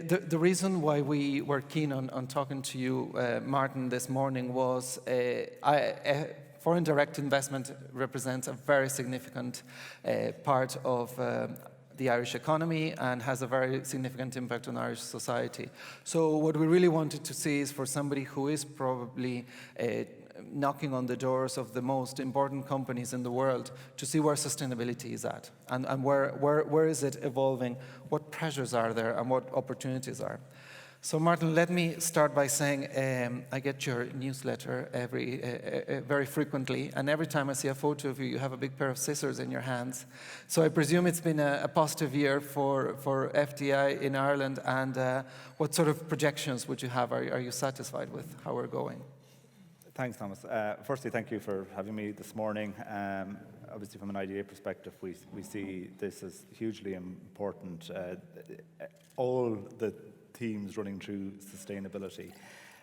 The reason why we were keen on talking to you, Martin, this morning was foreign direct investment represents a very significant part of the Irish economy and has a very significant impact on Irish society. So what we really wanted to see is for somebody who is probably knocking on the doors of the most important companies in the world to see where sustainability is at and where is it evolving, what pressures are there and what opportunities are. So Martin, let me start by saying I get your newsletter very frequently, and every time I see a photo of you, you have a big pair of scissors in your hands. So I presume it's been a positive year for FDI in Ireland, and what sort of projections would you have? Are you satisfied with how we're going? Thanks, Thomas. Firstly, thank you for having me this morning. Obviously, from an IDA perspective, we see this as hugely important. All the themes running through sustainability.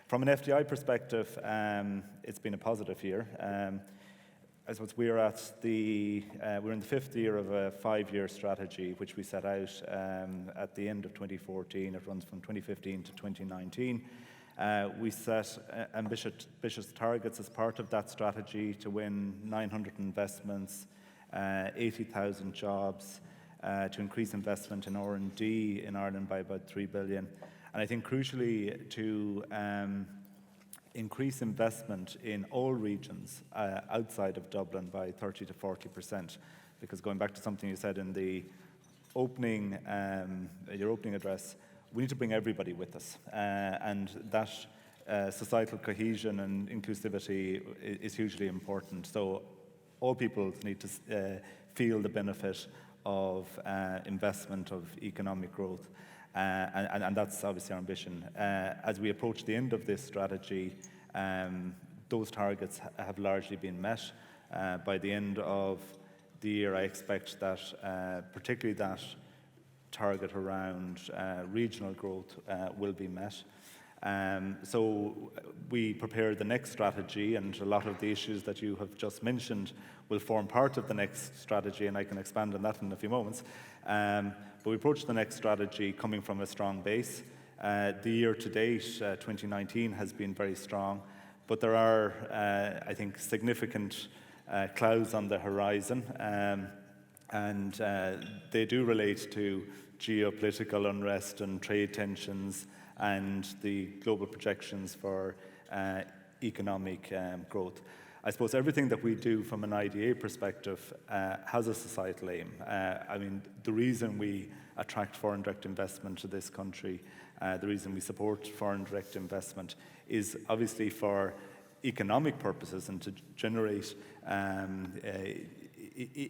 From an FDI perspective, it's been a positive year. I suppose we're in the fifth year of a 5-year strategy, which we set out at the end of 2014. It runs from 2015 to 2019. We set ambitious targets as part of that strategy to win 900 investments, 80,000 jobs, to increase investment in R&D in Ireland by about 3 billion. And I think crucially to increase investment in all regions outside of Dublin by 30 to 40%. Because going back to something you said in the opening, your opening address, we need to bring everybody with us. And that societal cohesion and inclusivity is hugely important. So all people need to feel the benefit of investment, of economic growth, and that's obviously our ambition. As we approach the end of this strategy, those targets have largely been met. By the end of the year, I expect that particularly that target around regional growth will be met. So we prepare the next strategy, and a lot of the issues that you have just mentioned will form part of the next strategy, and I can expand on that in a few moments. But we approach the next strategy coming from a strong base. The year to date, 2019, has been very strong, but there are, I think, significant clouds on the horizon, and they do relate to geopolitical unrest and trade tensions and the global projections for economic growth. I suppose everything that we do from an IDA perspective has a societal aim. I mean, the reason we attract foreign direct investment to this country, the reason we support foreign direct investment is obviously for economic purposes and to generate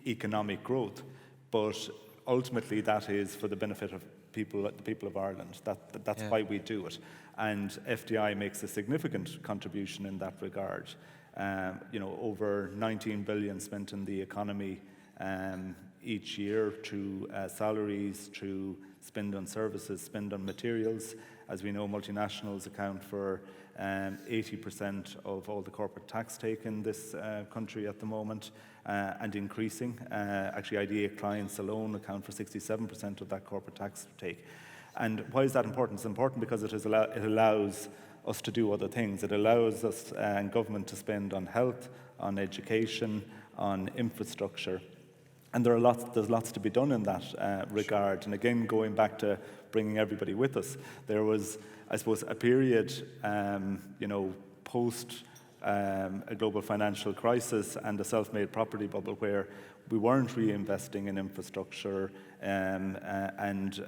economic growth, but ultimately that is for the benefit of the people of Ireland. That's why we do it, and FDI makes a significant contribution in that regard. Over 19 billion spent in the economy each year through salaries, through spend on services, spend on materials. As we know, multinationals account for 80% of all the corporate tax take in this country at the moment, and increasing. Actually, IDA clients alone account for 67% of that corporate tax take. And why is that important? It's important because it allows us to do other things. It allows us and government to spend on health, on education, on infrastructure. And there's lots to be done in that regard. And again, going back to bringing everybody with us, there was, I suppose, a period, post a global financial crisis and a self-made property bubble where we weren't reinvesting in infrastructure and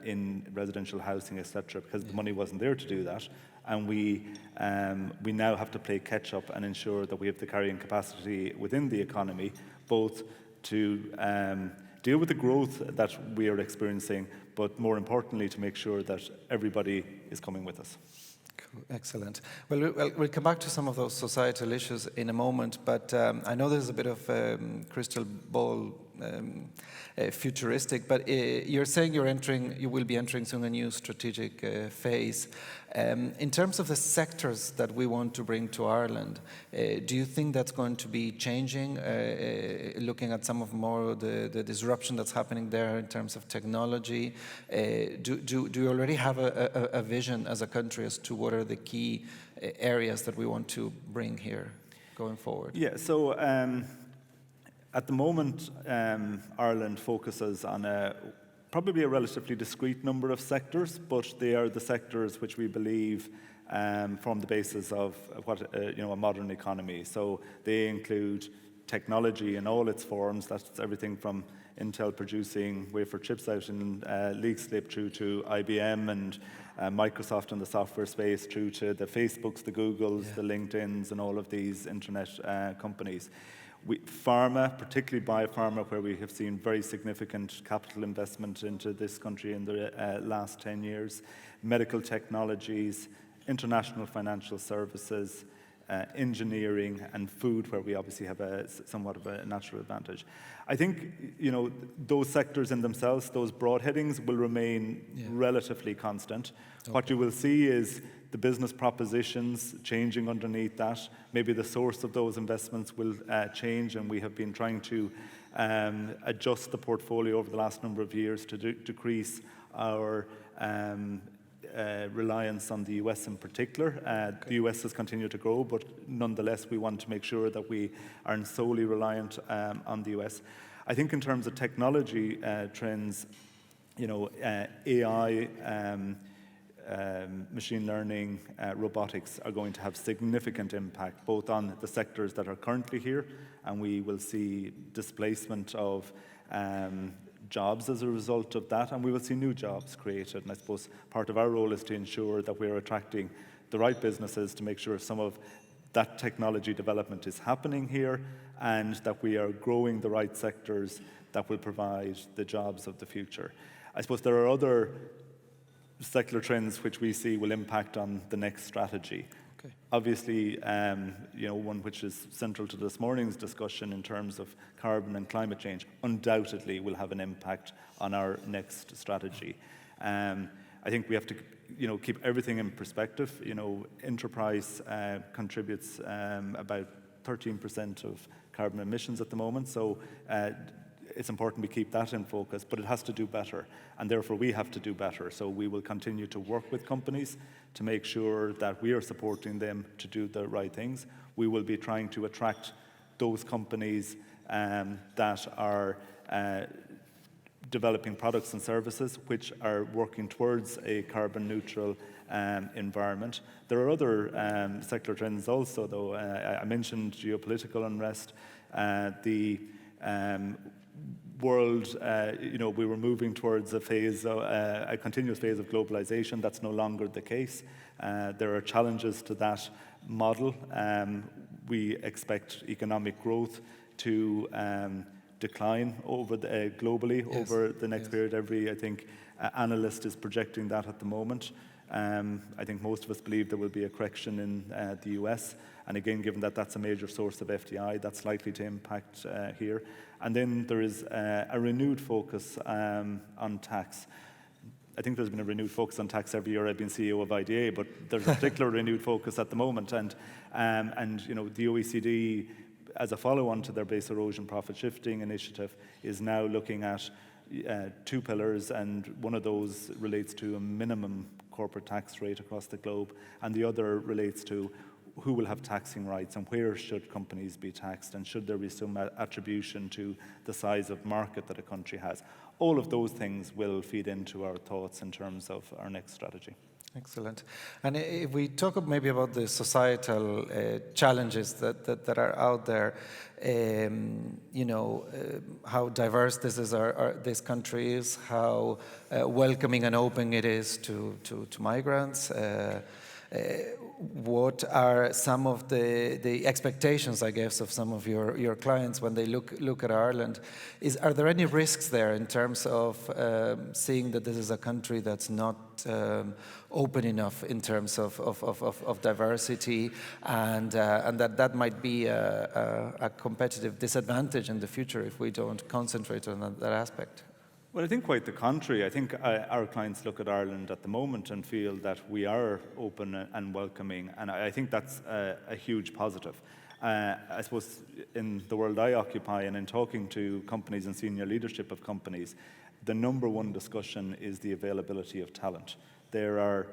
in residential housing, etc., because the money wasn't there to do that. And we now have to play catch up and ensure that we have the carrying capacity within the economy, both to deal with the growth that we are experiencing, but more importantly, to make sure that everybody is coming with us. Cool. Excellent. Well, we'll come back to some of those societal issues in a moment, but I know there's a bit of crystal ball futuristic, but you're saying you will be entering soon a new strategic phase. In terms of the sectors that we want to bring to Ireland, do you think that's going to be changing, looking at some of more the disruption that's happening there in terms of technology? Do you already have a vision as a country as to what are the key areas that we want to bring here going forward? Yeah, so at the moment, Ireland focuses on probably a relatively discrete number of sectors, but they are the sectors which we believe form the basis of what a modern economy. So they include technology in all its forms. That's everything from Intel producing wafer chips out in Leixlip through to IBM and Microsoft in the software space, through to the Facebooks, the Googles, the LinkedIns, and all of these internet companies. Pharma, particularly biopharma, where we have seen very significant capital investment into this country in the last 10 years, medical technologies, international financial services, engineering, and food, where we obviously have somewhat of a natural advantage. I think, those sectors in themselves, those broad headings, will remain relatively constant. Okay. What you will see is the business propositions changing underneath that. Maybe the source of those investments will change, and we have been trying to adjust the portfolio over the last number of years to decrease our reliance on the US in particular. Okay. The US has continued to grow, but nonetheless, we want to make sure that we aren't solely reliant on the US. I think in terms of technology trends, AI, machine learning, robotics are going to have significant impact both on the sectors that are currently here, and we will see displacement of jobs as a result of that, and we will see new jobs created. And I suppose part of our role is to ensure that we're attracting the right businesses to make sure some of that technology development is happening here, and that we are growing the right sectors that will provide the jobs of the future. I suppose there are other secular trends which we see will impact on the next strategy. Okay. Obviously, one which is central to this morning's discussion in terms of carbon and climate change undoubtedly will have an impact on our next strategy. I think we have to, keep everything in perspective. Enterprise contributes about 13% of carbon emissions at the moment, so it's important we keep that in focus, but it has to do better, and therefore we have to do better. So we will continue to work with companies to make sure that we are supporting them to do the right things. We will be trying to attract those companies that are developing products and services which are working towards a carbon neutral environment. There are other secular trends also, though. I mentioned geopolitical unrest. The world, we were moving towards a continuous phase of globalization. That's no longer the case. There are challenges to that model. We expect economic growth to decline globally over the next period. Every, I think, analyst is projecting that at the moment. I think most of us believe there will be a correction in the US. And again, given that that's a major source of FDI, that's likely to impact here. And then there is a renewed focus on tax. I think there's been a renewed focus on tax every year I've been CEO of IDA, but there's a particular renewed focus at the moment. And the OECD, as a follow-on to their base erosion profit shifting initiative, is now looking at two pillars, and one of those relates to a minimum corporate tax rate across the globe, and the other relates to who will have taxing rights and where should companies be taxed, and should there be some attribution to the size of market that a country has. All of those things will feed into our thoughts in terms of our next strategy. Excellent. And if we talk maybe about the societal challenges that are out there, how diverse this country is, how welcoming and open it is to migrants, what are some of the expectations, I guess, of some of your clients when they look at Ireland? Are there any risks there in terms of seeing that this is a country that's not open enough in terms of diversity, and that might be a competitive disadvantage in the future if we don't concentrate on that aspect? Well, I think quite the contrary. I think our clients look at Ireland at the moment and feel that we are open and welcoming, and I think that's a huge positive. I suppose in the world I occupy and in talking to companies and senior leadership of companies, the number one discussion is the availability of talent. There are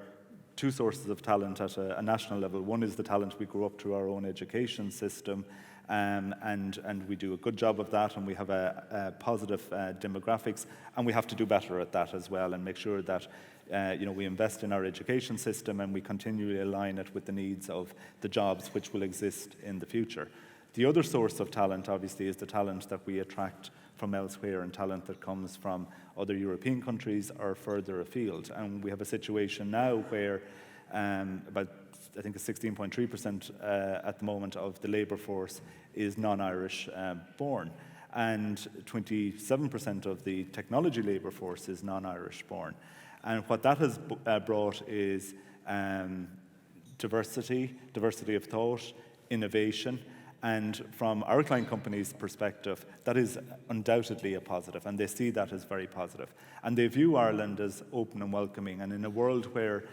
two sources of talent at a national level. One is the talent we grew up through our own education system, and we do a good job of that, and we have a positive demographics, and we have to do better at that as well and make sure that we invest in our education system and we continually align it with the needs of the jobs which will exist in the future. The other source of talent, obviously, is the talent that we attract from elsewhere and talent that comes from other European countries or further afield. And we have a situation now where about, I think, 16.3% at the moment of the labour force is non-Irish born, and 27% of the technology labour force is non-Irish born. And what that has brought is diversity of thought, innovation, and from our client company's perspective, that is undoubtedly a positive, and they see that as very positive. And they view Ireland as open and welcoming, and in a world where,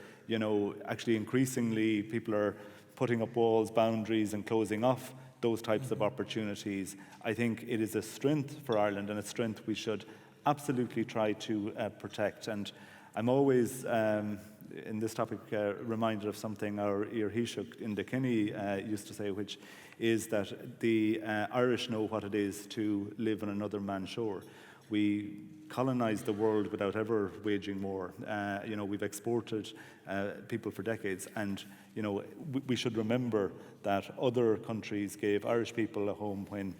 actually increasingly people are putting up walls, boundaries, and closing off those types of opportunities, I think it is a strength for Ireland, and a strength we should absolutely try to protect. And I'm always, in this topic, reminded of something our Iar Taoiseach in the Kenny used to say, which is that the Irish know what it is to live on another man's shore. We colonized the world without ever waging war. We've exported people for decades, and we should remember that other countries gave Irish people a home when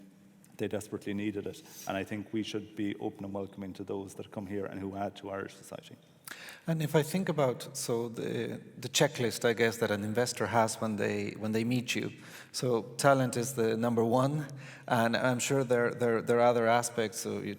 they desperately needed it, and I think we should be open and welcoming to those that come here and who add to Irish society. And if I think about the checklist, I guess, that an investor has when they meet you, so talent is the number one, and I'm sure there are other aspects. So you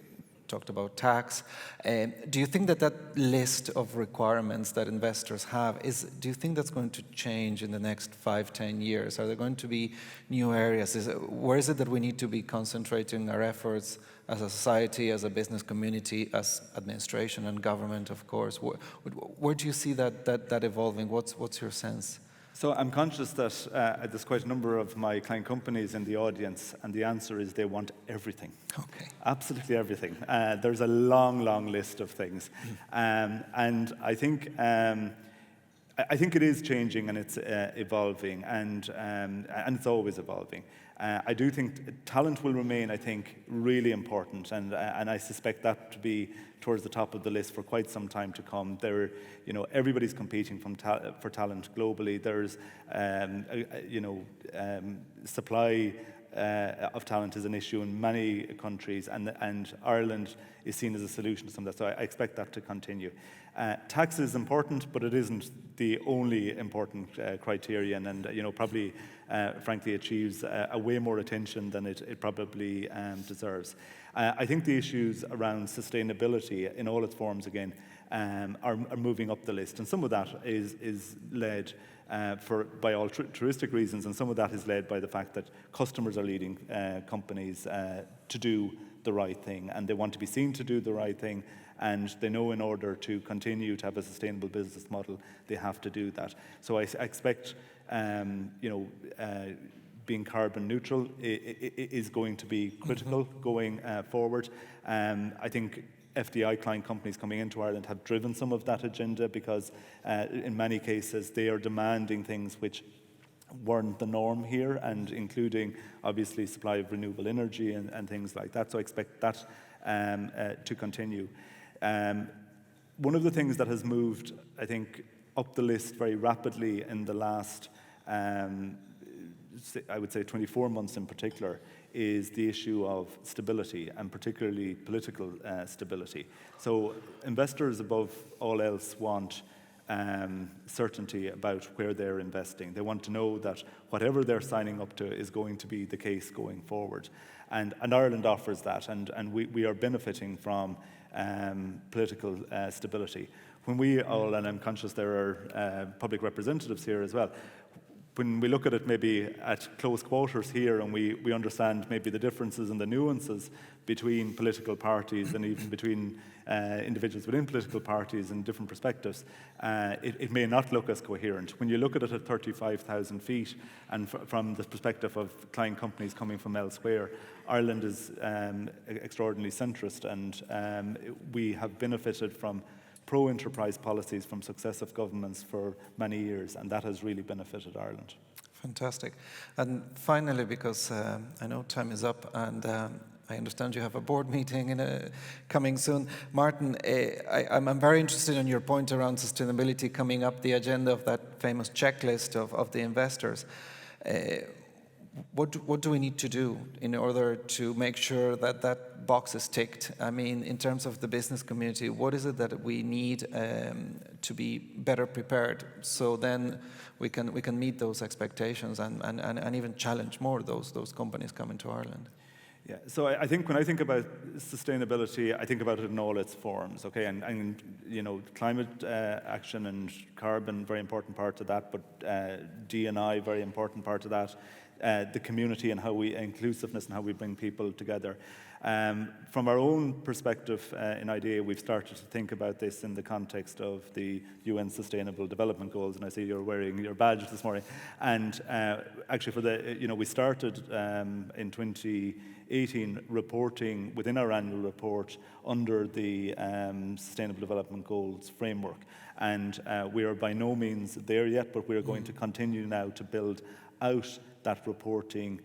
talked about tax. Do you think that list of requirements that investors have do you think that's going to change in the next 5-10 years? Are there going to be new areas? Where is it that we need to be concentrating our efforts as a society, as a business community, as administration and government, of course? Where do you see that evolving? What's your sense? So I'm conscious that there's quite a number of my client companies in the audience, and the answer is they want everything. Okay. Absolutely everything. There's a long list of things. And I think it is changing, and it's evolving, and it's always evolving. I do think talent will remain, I think, really important, and I suspect that to be towards the top of the list for quite some time to come. Everybody's competing for talent globally. There's, supply of talent is an issue in many countries, and Ireland is seen as a solution to some of that. So I expect that to continue. Tax is important, but it isn't the only important criterion, and probably, frankly, achieves a way more attention than it probably deserves. I think the issues around sustainability in all its forms, again, are moving up the list, and some of that is led by altruistic reasons, and some of that is led by the fact that customers are leading companies to do the right thing, and they want to be seen to do the right thing, and they know in order to continue to have a sustainable business model, they have to do that. So I expect, being carbon neutral is going to be critical going forward. I think FDI client companies coming into Ireland have driven some of that agenda, because in many cases they are demanding things which weren't the norm here, and including obviously supply of renewable energy and things like that. So I expect that to continue. One of the things that has moved, I think, up the list very rapidly in the last, I would say 24 months in particular, is the issue of stability, and particularly political stability. So investors above all else want certainty about where they're investing. They want to know that whatever they're signing up to is going to be the case going forward. And Ireland offers that, and we are benefiting from political stability. When we all, and I'm conscious there are public representatives here as well, when we look at it maybe at close quarters here and we understand maybe the differences and the nuances between political parties and even between individuals within political parties and different perspectives, it may not look as coherent. When you look at it at 35,000 feet and from the perspective of client companies coming from elsewhere, Ireland is extraordinarily centrist, and we have benefited from pro-enterprise policies from successive governments for many years, and that has really benefited Ireland. Fantastic. And finally, because I know time is up, and I understand you have a board meeting coming soon. Martin, I'm very interested in your point around sustainability coming up the agenda of that famous checklist of the investors. What do we need to do in order to make sure that that box is ticked? I mean, in terms of the business community, what is it that we need to be better prepared so then we can meet those expectations and even challenge more those companies coming to Ireland? Yeah, so I think when I think about sustainability, I think about it in all its forms, okay? And you know, climate action and carbon, very important part of that, but D&I, very important part of that. The community and inclusiveness and how we bring people together. From our own perspective in IDEA, we've started to think about this in the context of the UN Sustainable Development Goals, and I see you're wearing your badge this morning. And actually, we started in 2018 reporting within our annual report under the Sustainable Development Goals framework, and we are by no means there yet, but we are going to continue now to build out that reporting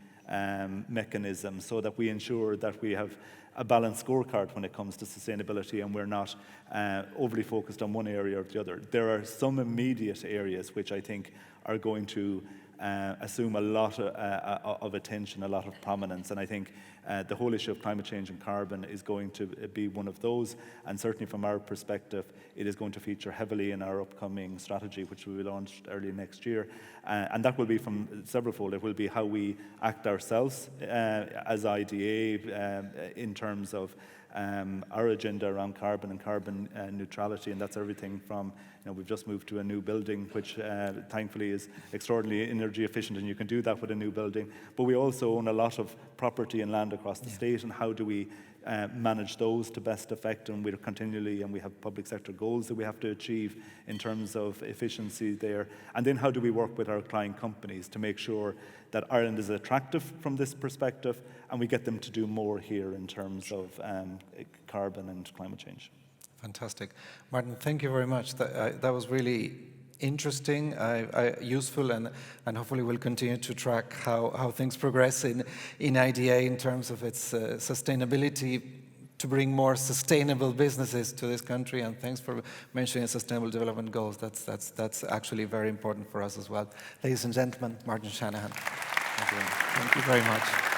mechanism so that we ensure that we have a balanced scorecard when it comes to sustainability and we're not overly focused on one area or the other. There are some immediate areas which I think are going to assume a lot of attention, a lot of prominence, and I think the whole issue of climate change and carbon is going to be one of those, and certainly from our perspective it is going to feature heavily in our upcoming strategy, which we will launch early next year, and that will be from severalfold. It will be how we act ourselves as IDA in terms of our agenda around carbon and carbon neutrality, and that's everything from, we've just moved to a new building, which thankfully is extraordinarily energy efficient, and you can do that with a new building. But we also own a lot of property and land across the state, and how do we manage those to best effect? And we're continually, and we have public sector goals that we have to achieve in terms of efficiency there. And then how do we work with our client companies to make sure that Ireland is attractive from this perspective, and we get them to do more here in terms of carbon and climate change. Fantastic. Martin, thank you very much. That was really interesting, useful, and hopefully we'll continue to track how things progress in IDA in terms of its sustainability to bring more sustainable businesses to this country. And thanks for mentioning Sustainable Development Goals. That's actually very important for us as well. Ladies and gentlemen, Martin Shanahan. Thank you. Thank you very much.